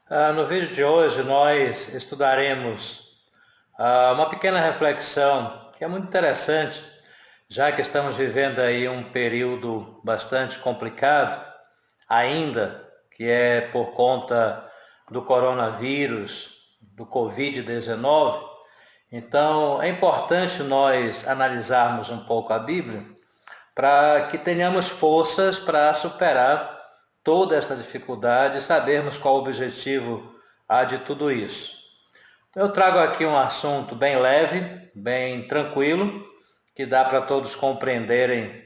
No vídeo de hoje nós estudaremos uma pequena reflexão que é muito interessante, já que estamos vivendo aí um período bastante complicado ainda, que é por conta do coronavírus, do Covid-19. Então é importante nós analisarmos um pouco a Bíblia para que tenhamos forças para superar toda esta dificuldade e sabermos qual o objetivo de tudo isso. Então, eu trago aqui um assunto bem leve, bem tranquilo, que dá para todos compreenderem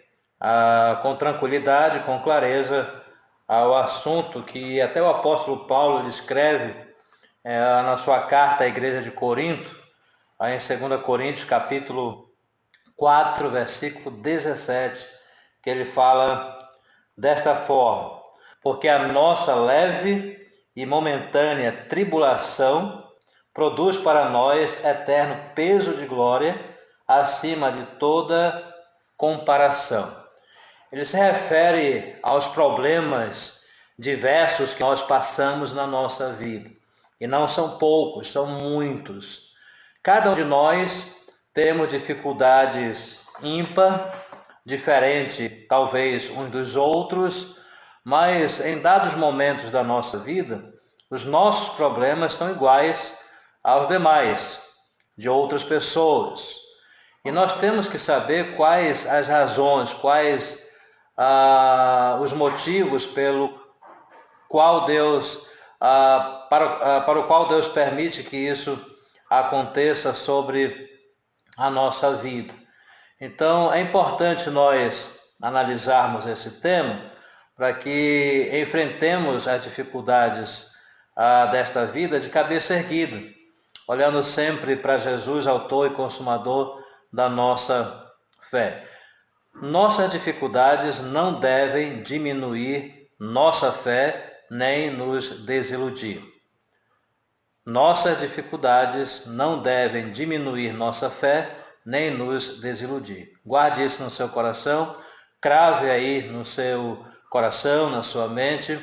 com tranquilidade, com clareza, o assunto que até o apóstolo Paulo escreve na sua carta à igreja de Corinto, em 2 Coríntios capítulo 4, versículo 17, que ele fala desta forma: porque a nossa leve e momentânea tribulação produz para nós eterno peso de glória acima de toda comparação. Ele se refere aos problemas diversos que nós passamos na nossa vida. E não são poucos, são muitos. Cada um de nós temos dificuldades ímpar, diferente talvez uns dos outros, mas em dados momentos da nossa vida, os nossos problemas são iguais aos demais, de outras pessoas. E nós temos que saber quais as razões, quais os motivos pelo qual Deus, para o qual Deus permite que isso aconteça sobre a nossa vida. Então é importante nós analisarmos esse tema para que enfrentemos as dificuldades desta vida de cabeça erguida, olhando sempre para Jesus, autor e consumador da nossa fé. Nossas dificuldades não devem diminuir nossa fé nem nos desiludir. Nossas dificuldades não devem diminuir nossa fé nem nos desiludir. Guarde isso no seu coração, crave aí no seu coração, na sua mente,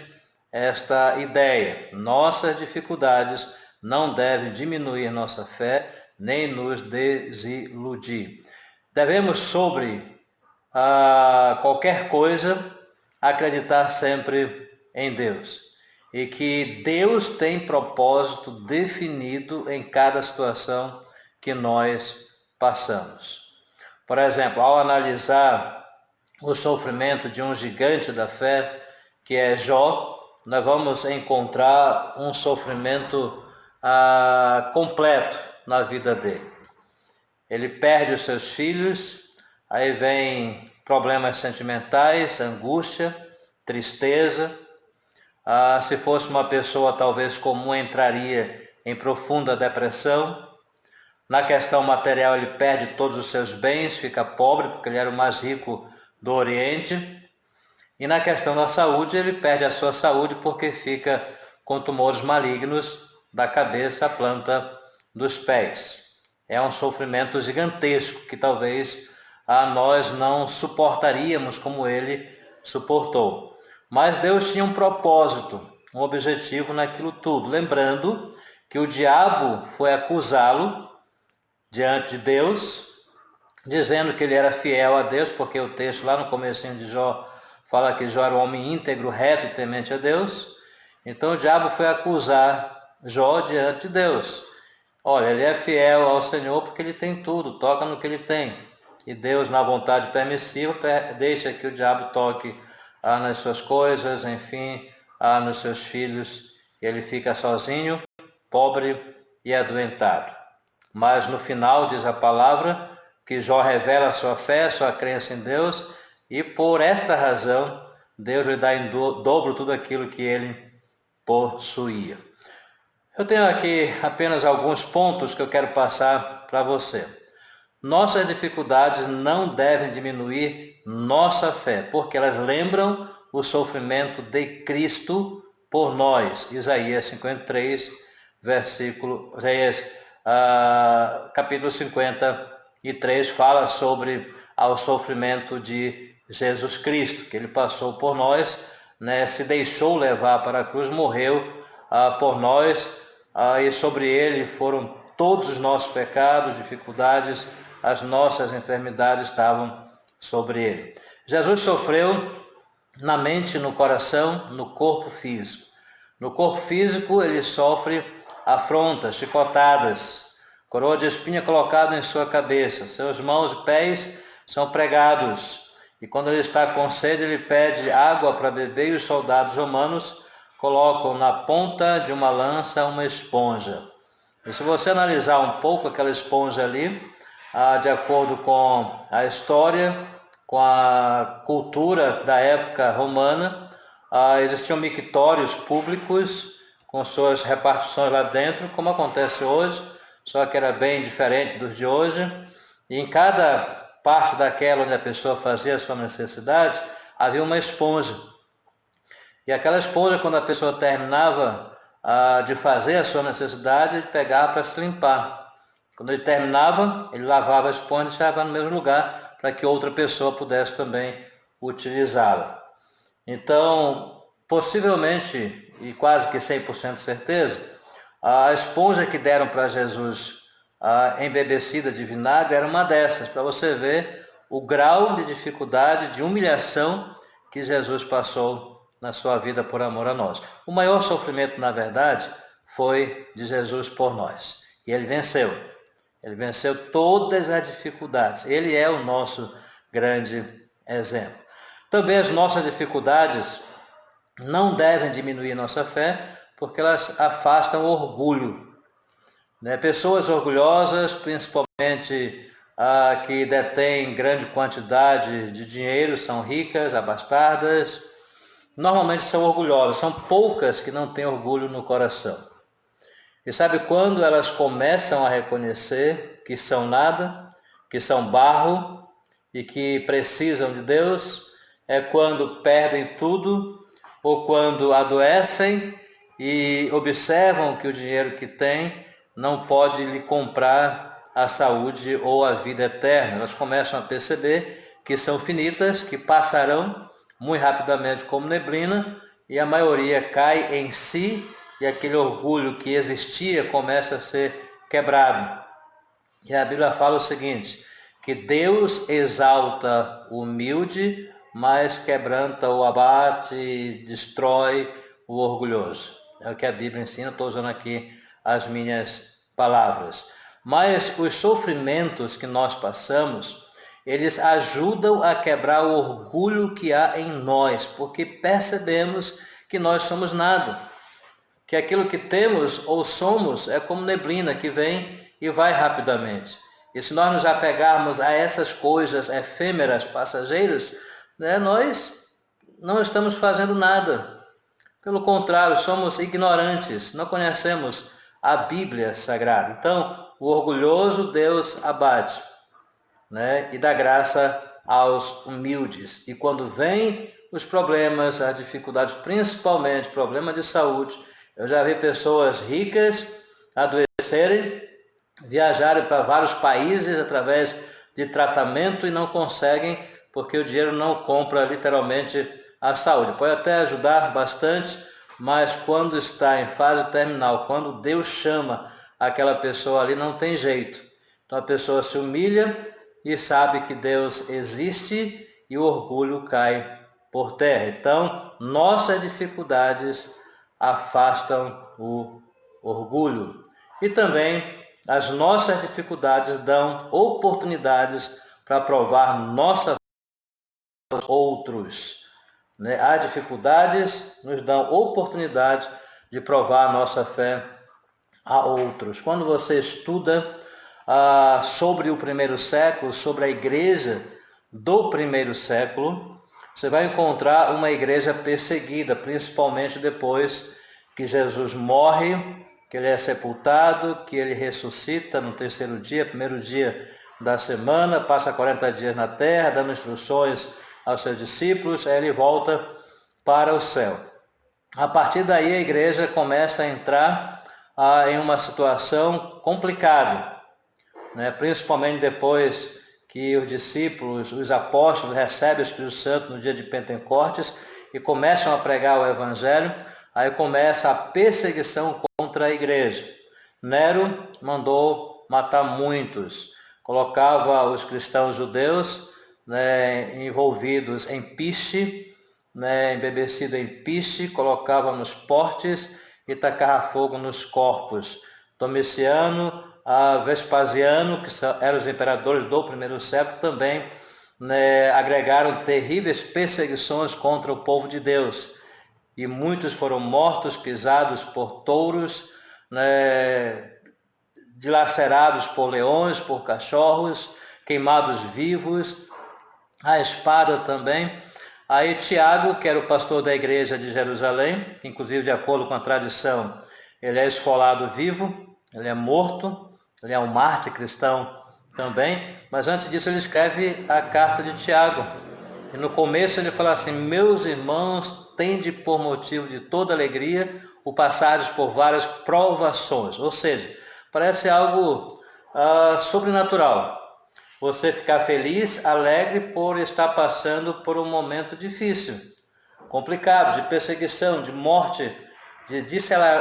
esta ideia. Nossas dificuldades não devem diminuir nossa fé nem nos desiludir. Devemos, sobre qualquer coisa, acreditar sempre em Deus. E que Deus tem propósito definido em cada situação que nós passamos. Por exemplo, ao analisar o sofrimento de um gigante da fé, que é Jó, nós vamos encontrar um sofrimento completo na vida dele. Ele perde os seus filhos, aí vem problemas sentimentais, angústia, tristeza. Se fosse uma pessoa talvez comum, entraria em profunda depressão. Na questão material, ele perde todos os seus bens, fica pobre, porque ele era o mais rico do Oriente. E na questão da saúde, ele perde a sua saúde porque fica com tumores malignos da cabeça à planta dos pés. É um sofrimento gigantesco que talvez nós não suportaríamos como ele suportou. Mas Deus tinha um propósito, um objetivo naquilo tudo. Lembrando que o diabo foi acusá-lo diante de Deus, dizendo que ele era fiel a Deus, porque o texto lá no comecinho de Jó fala que Jó era um homem íntegro, reto e temente a Deus. Então o diabo foi acusar Jó diante de Deus. Olha, ele é fiel ao Senhor porque ele tem tudo, toca no que ele tem. E Deus, na vontade permissiva, deixa que o diabo toque nas suas coisas, enfim, nos seus filhos. E ele fica sozinho, pobre e adoentado. Mas no final diz a palavra que Jó revela a sua fé, a sua crença em Deus, e por esta razão Deus lhe dá em dobro tudo aquilo que ele possuía. Eu tenho aqui apenas alguns pontos que eu quero passar para você. Nossas dificuldades não devem diminuir nossa fé, porque elas lembram o sofrimento de Cristo por nós. Isaías 53, capítulo 53 fala sobre o sofrimento de Jesus Cristo, que ele passou por nós, se deixou levar para a cruz, morreu por nós, e sobre ele foram todos os nossos pecados, dificuldades, as nossas enfermidades estavam sobre ele. Jesus sofreu na mente, no coração, no corpo físico. No corpo físico ele sofre afrontas, chicotadas, coroa de espinho colocada em sua cabeça, seus mãos e pés são pregados, e quando ele está com sede ele pede água para beber, e os soldados romanos colocam na ponta de uma lança uma esponja. E se você analisar um pouco aquela esponja ali, de acordo com a história, com a cultura da época romana, existiam mictórios públicos com suas repartições lá dentro, como acontece hoje, só que era bem diferente dos de hoje. E em cada parte daquela onde a pessoa fazia a sua necessidade, havia uma esponja. E aquela esponja, quando a pessoa terminava de fazer a sua necessidade, ele pegava para se limpar. Quando ele terminava, ele lavava a esponja e deixava no mesmo lugar para que outra pessoa pudesse também utilizá-la. Então, possivelmente, e quase que 100% certeza, a esponja que deram para Jesus embebecida de vinagre era uma dessas, para você ver o grau de dificuldade, de humilhação que Jesus passou na sua vida por amor a nós. O maior sofrimento, na verdade, foi de Jesus por nós. E ele venceu. Ele venceu todas as dificuldades. Ele é o nosso grande exemplo. Também as nossas dificuldades não devem diminuir nossa fé, porque elas afastam o orgulho. Pessoas orgulhosas, principalmente que detêm grande quantidade de dinheiro, são ricas, abastardas, normalmente são orgulhosas. São poucas que não têm orgulho no coração. E sabe quando elas começam a reconhecer que são nada, que são barro e que precisam de Deus? É quando perdem tudo ou quando adoecem e observam que o dinheiro que têm não pode lhe comprar a saúde ou a vida eterna. Elas começam a perceber que são finitas, que passarão muito rapidamente como neblina, e a maioria cai em si, e aquele orgulho que existia começa a ser quebrado. E a Bíblia fala o seguinte, que Deus exalta o humilde, mas quebranta o abate e destrói o orgulhoso. É o que a Bíblia ensina, estou usando aqui as minhas palavras. Mas os sofrimentos que nós passamos, eles ajudam a quebrar o orgulho que há em nós, porque percebemos que nós somos nada. Que aquilo que temos ou somos é como neblina que vem e vai rapidamente. E se nós nos apegarmos a essas coisas efêmeras, passageiras, nós não estamos fazendo nada. Pelo contrário, somos ignorantes, não conhecemos a Bíblia Sagrada. Então, o orgulhoso Deus abate, e dá graça aos humildes. E quando vêm os problemas, as dificuldades, principalmente problema de saúde, eu já vi pessoas ricas adoecerem, viajarem para vários países através de tratamento e não conseguem, porque o dinheiro não compra literalmente a saúde. Pode até ajudar bastante, mas quando está em fase terminal, quando Deus chama aquela pessoa ali, não tem jeito. Então a pessoa se humilha e sabe que Deus existe e o orgulho cai por terra. Então, nossas dificuldades afastam o orgulho. E também as nossas dificuldades dão oportunidades para provar nossa fé aos outros. As dificuldades nos dão oportunidade de provar nossa fé a outros. Quando você estuda sobre o primeiro século, sobre a igreja do primeiro século, você vai encontrar uma igreja perseguida, principalmente depois que Jesus morre, que ele é sepultado, que ele ressuscita no terceiro dia, primeiro dia da semana, passa 40 dias na terra, dando instruções aos seus discípulos, aí ele volta para o céu. A partir daí a igreja começa a entrar em uma situação complicada, principalmente depois que os discípulos, os apóstolos recebem o Espírito Santo no dia de Pentecostes e começam a pregar o Evangelho. aí começa a perseguição contra a igreja. Nero mandou matar muitos, colocava os cristãos judeus, né, envolvidos em piche, né, embebecido em piche, colocava nos portes e tacava fogo nos corpos. Domiciano, Vespasiano, que eram os imperadores do primeiro século, também, né, agregaram terríveis perseguições contra o povo de Deus. E muitos foram mortos, pisados por touros, né, dilacerados por leões, por cachorros, queimados vivos, a espada também. Aí Tiago, que era o pastor da igreja de Jerusalém, inclusive de acordo com a tradição, ele é esfolado vivo, ele é morto, ele é um mártir cristão também, mas antes disso ele escreve a carta de Tiago. E no começo ele fala assim: meus irmãos, tende por motivo de toda alegria o passares por várias provações. Ou seja, parece algo sobrenatural. Você ficar feliz, alegre por estar passando por um momento difícil, complicado, de perseguição, de morte, de dissecação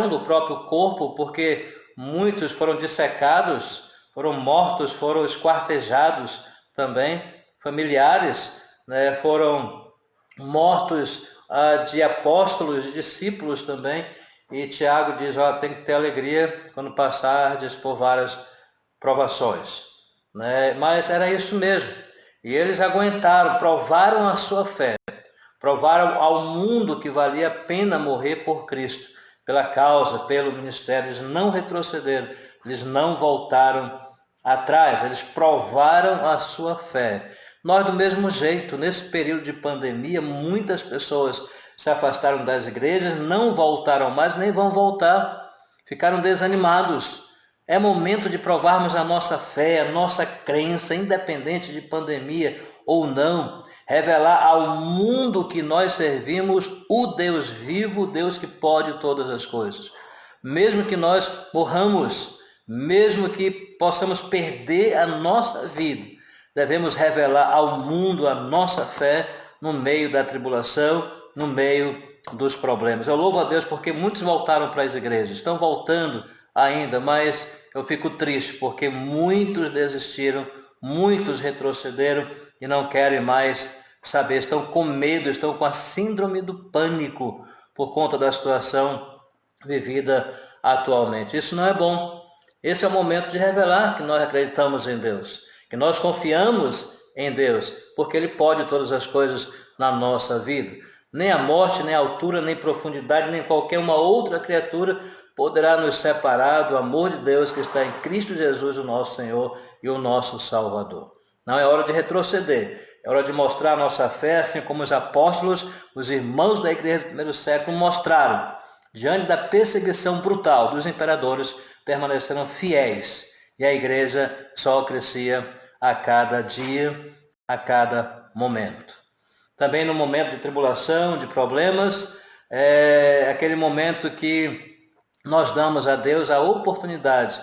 do próprio corpo, porque muitos foram dissecados, foram mortos, foram esquartejados também, familiares, né, foram mortos de apóstolos, de discípulos também. E Tiago diz, tem que ter alegria quando passardes por várias provações, né? Mas era isso mesmo. E eles aguentaram, provaram a sua fé, provaram ao mundo que valia a pena morrer por Cristo, pela causa, pelo ministério. Eles não retrocederam, eles não voltaram atrás, eles provaram a sua fé. Nós, do mesmo jeito, nesse período de pandemia, muitas pessoas se afastaram das igrejas, não voltaram mais, nem vão voltar, ficaram desanimados. É momento de provarmos a nossa fé, a nossa crença, independente de pandemia ou não, revelar ao mundo que nós servimos o Deus vivo, o Deus que pode todas as coisas. Mesmo que nós morramos, mesmo que possamos perder a nossa vida, devemos revelar ao mundo a nossa fé no meio da tribulação, no meio dos problemas. Eu louvo a Deus porque muitos voltaram para as igrejas, estão voltando ainda, mas eu fico triste porque muitos desistiram, muitos retrocederam e não querem mais saber, estão com medo, estão com a síndrome do pânico por conta da situação vivida atualmente. Isso não é bom. Esse é o momento de revelar que nós acreditamos em Deus, que nós confiamos em Deus, porque Ele pode todas as coisas na nossa vida. Nem a morte, nem a altura, nem profundidade, nem qualquer uma outra criatura poderá nos separar do amor de Deus que está em Cristo Jesus, o nosso Senhor e o nosso Salvador. Não é hora de retroceder, é hora de mostrar a nossa fé, assim como os apóstolos, os irmãos da igreja do primeiro século mostraram. Diante da perseguição brutal dos imperadores, permaneceram fiéis e a igreja só crescia a cada dia, a cada momento. Também no momento de tribulação, de problemas, é aquele momento que nós damos a Deus a oportunidade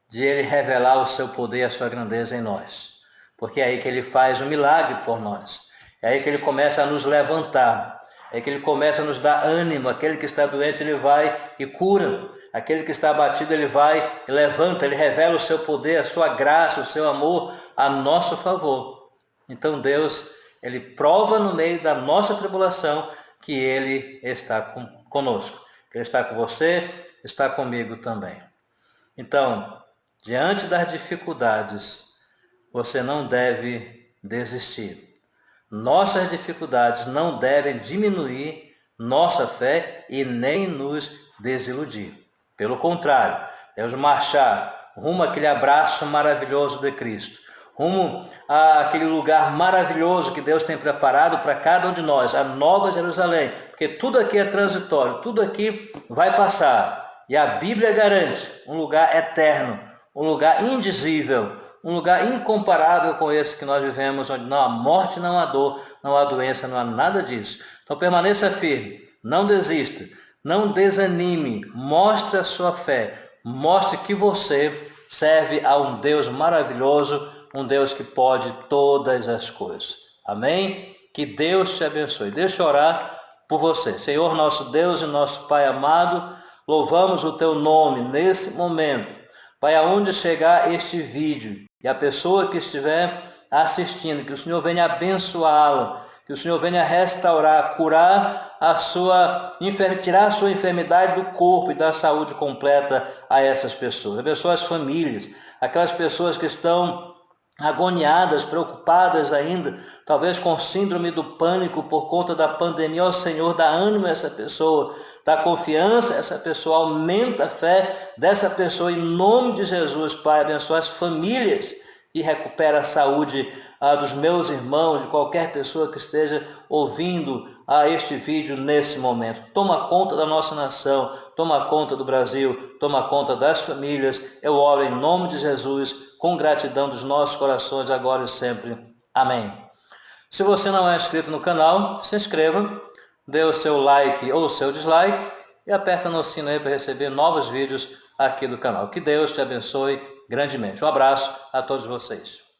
de Ele revelar o seu poder e a sua grandeza em nós. Porque é aí que Ele faz o milagre por nós. É aí que Ele começa a nos levantar. É aí que Ele começa a nos dar ânimo. Aquele que está doente, Ele vai e cura. Aquele que está abatido, Ele vai e levanta. Ele revela o seu poder, a sua graça, o seu amor a nosso favor. Então Deus, Ele prova no meio da nossa tribulação que Ele está conosco. Que Ele está com você, está comigo também. Então, diante das dificuldades, você não deve desistir. Nossas dificuldades não devem diminuir nossa fé e nem nos desiludir. Pelo contrário, devemos marchar rumo àquele abraço maravilhoso de Cristo, rumo àquele lugar maravilhoso que Deus tem preparado para cada um de nós, a Nova Jerusalém, porque tudo aqui é transitório, tudo aqui vai passar. E a Bíblia garante um lugar eterno, um lugar indizível, um lugar incomparável com esse que nós vivemos, onde não há morte, não há dor, não há doença, não há nada disso. Então permaneça firme, não desista, não desanime, mostre a sua fé, mostre que você serve a um Deus maravilhoso, um Deus que pode todas as coisas. Amém? Que Deus te abençoe. Deixa eu orar por você. Senhor, nosso Deus e nosso Pai amado, louvamos o teu nome nesse momento. Pai, aonde chegar este vídeo e a pessoa que estiver assistindo, que o Senhor venha abençoá-la, que o Senhor venha restaurar, curar a sua, tirar a sua enfermidade do corpo e dar saúde completa a essas pessoas. Abençoa as famílias, aquelas pessoas que estão agoniadas, preocupadas ainda, talvez com síndrome do pânico por conta da pandemia. Ó Senhor, dá ânimo a essa pessoa, dá confiança a essa pessoa, aumenta a fé dessa pessoa em nome de Jesus, Pai. Abençoa as famílias e recupera a saúde dos meus irmãos, de qualquer pessoa que esteja ouvindo este vídeo nesse momento. Toma conta da nossa nação, toma conta do Brasil, toma conta das famílias. Eu oro em nome de Jesus, com gratidão dos nossos corações, agora e sempre. Amém. Se você não é inscrito no canal, se inscreva, dê o seu like ou o seu dislike e aperta no sino aí para receber novos vídeos aqui do canal. Que Deus te abençoe grandemente. Um abraço a todos vocês.